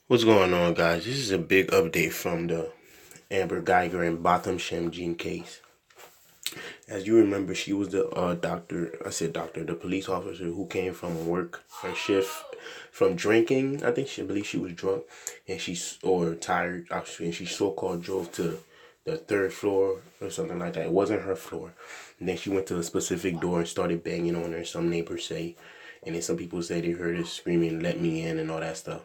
What's going on, guys? This is a big update from the Amber Guyger and Bothem Shem Jean case. As you remember, she was the the police officer who came from work, her shift, from drinking. I believe she was drunk, and or tired, actually, and she so-called drove to the third floor or something like that. It wasn't her floor. And then she went to a specific door and started banging on her, some neighbors say. And then some people say they heard her screaming, "Let me in," and all that stuff.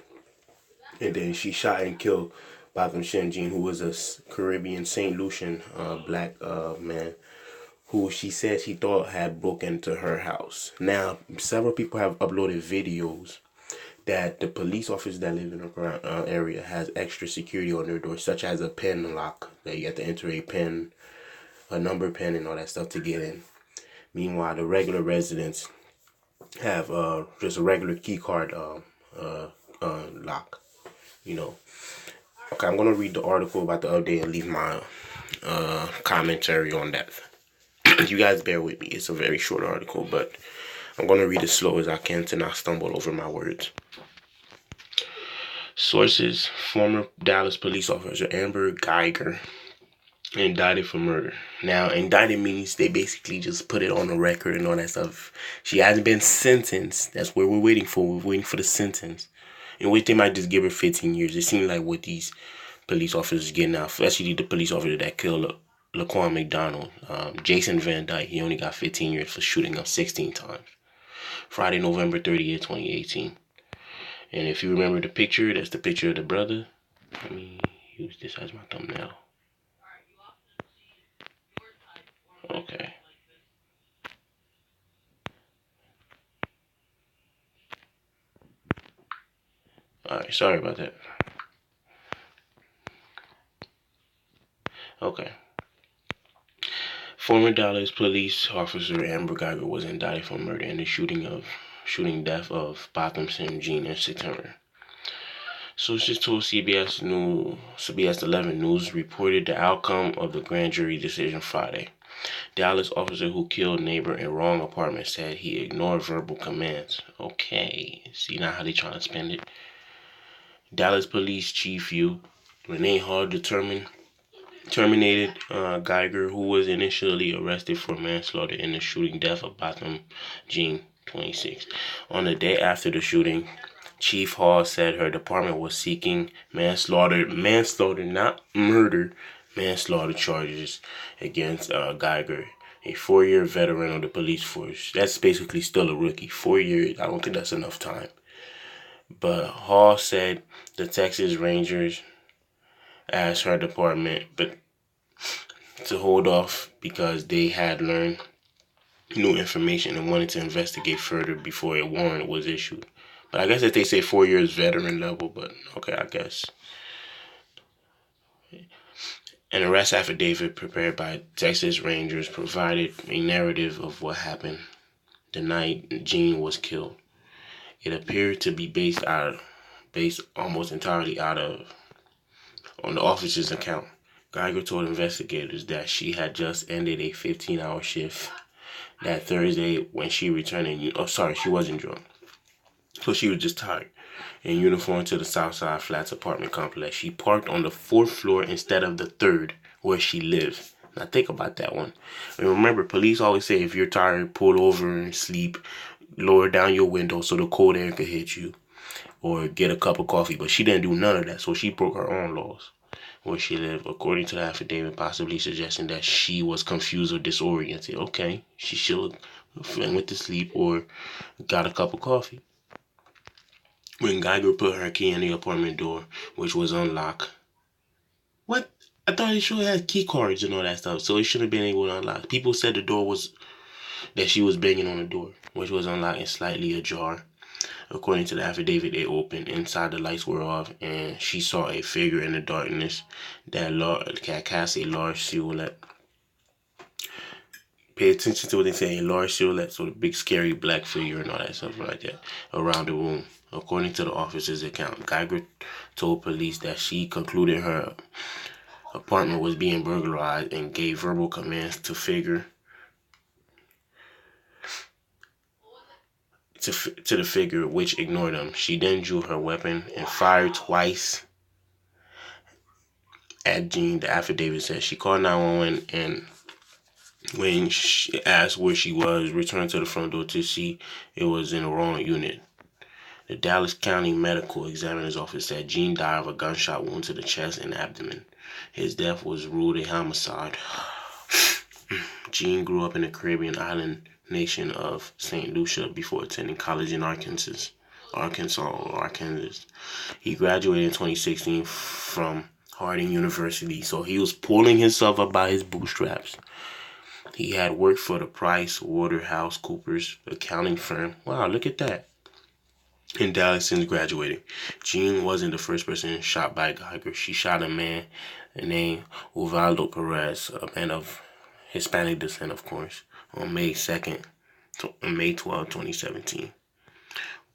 And then she shot and killed Bothem Shenjin, who was a Caribbean St. Lucian black man who she said she thought had broken into her house. Now, several people have uploaded videos that the police officers that live in the area has extra security on their door, such as a pin lock that you have to enter a pin, a number pin, and all that stuff to get in. Meanwhile, the regular residents have just a regular key card lock. Okay, I'm gonna read the article about the update and leave my commentary on that. You guys bear with me. It's a very short article, but I'm gonna read as slow as I can to not stumble over my words. Sources: former Dallas police officer Amber Guyger indicted for murder. Now, indicted means they basically just put it on the record and all that stuff. She hasn't been sentenced. That's what we're waiting for. We're waiting for the sentence, in which they might just give her 15 years. It seems like what these police officers getting out, especially the police officer that killed Laquan McDonald, Jason Van Dyke. He only got 15 years for shooting up 16 times. Friday, November 30th, 2018. And if you remember the picture, that's the picture of the brother. Let me use this as my thumbnail. Okay. Alright, sorry about that. Okay. Former Dallas police officer Amber Guyger was indicted for murder in the shooting death of Bothem Jean in September. Sources told CBS 11 News reported the outcome of the grand jury decision Friday. Dallas officer who killed neighbor in wrong apartment said he ignored verbal commands. Okay, see now how they trying to spend it. Dallas Police Chief Renee Hall terminated Guyger, who was initially arrested for manslaughter in the shooting death of Bothem Jean, 26. On the day after the shooting, Chief Hall said her department was seeking manslaughter, not murder, manslaughter charges against Guyger, a 4-year veteran of the police force. That's basically still a rookie. 4 years, I don't think that's enough time. But Hall said the Texas Rangers asked her department to hold off because they had learned new information and wanted to investigate further before a warrant was issued. But I guess if they say 4 years veteran level, but okay, I guess. An arrest affidavit prepared by Texas Rangers provided a narrative of what happened the night Jean was killed. It appeared to be based almost entirely on the officer's account. Guyger told investigators that she had just ended a 15-hour shift that Thursday when she returned she wasn't drunk. So she was just tired. In uniform to the Southside Flats apartment complex. She parked on the 4th floor instead of the 3rd where she lived. Now think about that one. And remember, police always say if you're tired, pull over and sleep, lower down your window so the cold air could hit you, or get a cup of coffee. But she didn't do none of that, so she broke her own laws where she lived, according to the affidavit, possibly suggesting that she was confused or disoriented. Okay, she should have went to sleep or got a cup of coffee. When Guyger put her key in the apartment door, which was unlocked. What? I thought it should have had key cards and all that stuff, so it should have been able to unlock. People said that she was banging on the door, which was unlocked and slightly ajar. According to the affidavit, it opened. Inside, the lights were off, and she saw a figure in the darkness that cast a large silhouette. Pay attention to what they say, a large silhouette, so the big scary black figure and all that stuff like that around the room. According to the officer's account, Guyger told police that she concluded her apartment was being burglarized and gave verbal commands to to the figure, which ignored him. She then drew her weapon and fired twice at Jean. The affidavit says she called 911 and when she asked where she was, returned to the front door to see it was in the wrong unit. The Dallas County Medical Examiner's Office said Jean died of a gunshot wound to the chest and abdomen. His death was ruled a homicide. Jean grew up in the Caribbean island nation of St. Lucia before attending college in Arkansas. He graduated in 2016 from Harding University, so he was pulling himself up by his bootstraps. He had worked for the Price Waterhouse Coopers accounting firm. Wow, look at that. In Dallas since graduating. Jean wasn't the first person shot by Guyger. She shot a man named Uvaldo Perez, a man of Hispanic descent, of course, on May 12, 2017,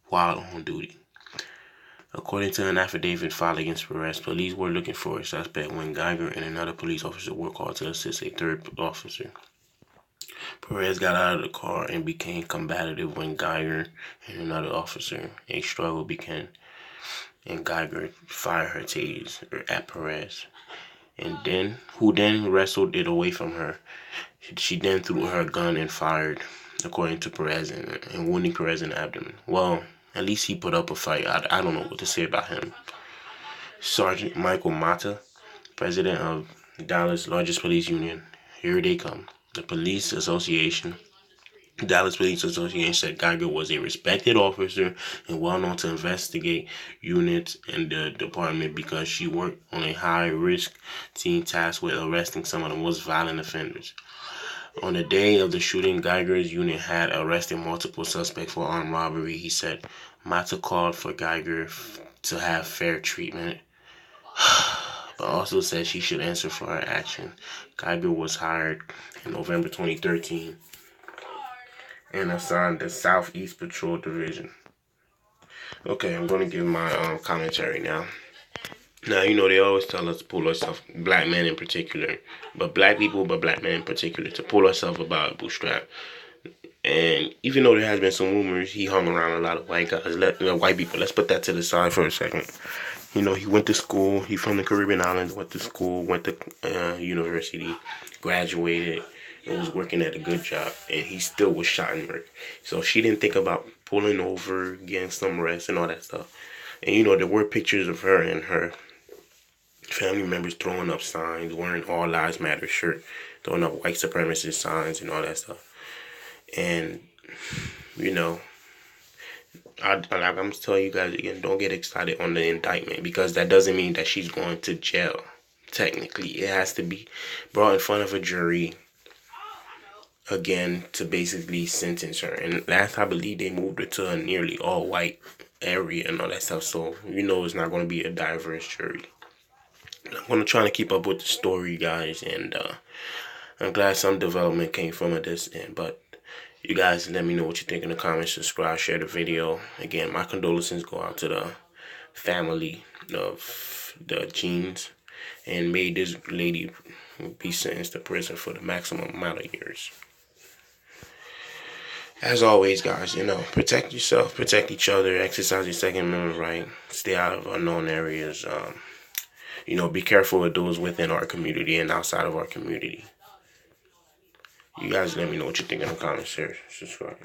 while on duty. According to an affidavit filed against Perez, police were looking for a suspect when Guyger and another police officer were called to assist a third officer. Perez got out of the car and became combative when Guyger and another officer. A struggle began, and Guyger fired her taser at Perez, who then wrestled it away from her. She then threw her gun and fired, according to Perez, and wounding Perez in the abdomen. Well, at least he put up a fight. I don't know what to say about him. Sergeant Michael Mata, president of Dallas' largest police union. Here they come. The Dallas Police Association said Guyger was a respected officer and well known to investigate units in the department because she worked on a high-risk team tasked with arresting some of the most violent offenders. On the day of the shooting, Guyger's unit had arrested multiple suspects for armed robbery, he said. Mata called for Guyger to have fair treatment, but also said she should answer for her action. Guyger was hired in November 2013 and assigned the Southeast Patrol Division. Okay, I'm going to give my commentary now. Now, they always tell us to pull ourselves, black men in particular, but black men in particular, to pull ourselves about a bootstrap. And even though there has been some rumors, he hung around a lot of white guys, white people. Let's put that to the side for a second. He went to school. He's from the Caribbean islands, went to school, went to university, graduated, and was working at a good job. And he still was shot and murdered. So she didn't think about pulling over, getting some rest, and all that stuff. And, there were pictures of her and her family members throwing up signs, wearing All Lives Matter shirt, throwing up white supremacist signs and all that stuff. And, I'm telling you guys again, don't get excited on the indictment because that doesn't mean that she's going to jail. Technically, it has to be brought in front of a jury again to basically sentence her. And last I believe, they moved her to a nearly all-white area and all that stuff. So, it's not going to be a diverse jury. I'm going to try to keep up with the story, guys, and I'm glad some development came from this. But you guys let me know what you think in the comments. Subscribe, share the video. Again, my condolences go out to the family of the Jeans, and may this lady be sentenced to prison for the maximum amount of years. As always, guys, protect yourself, protect each other, exercise your Second Amendment right, stay out of unknown areas. Be careful with those within our community and outside of our community. You guys let me know what you think in the comments. Share, subscribe.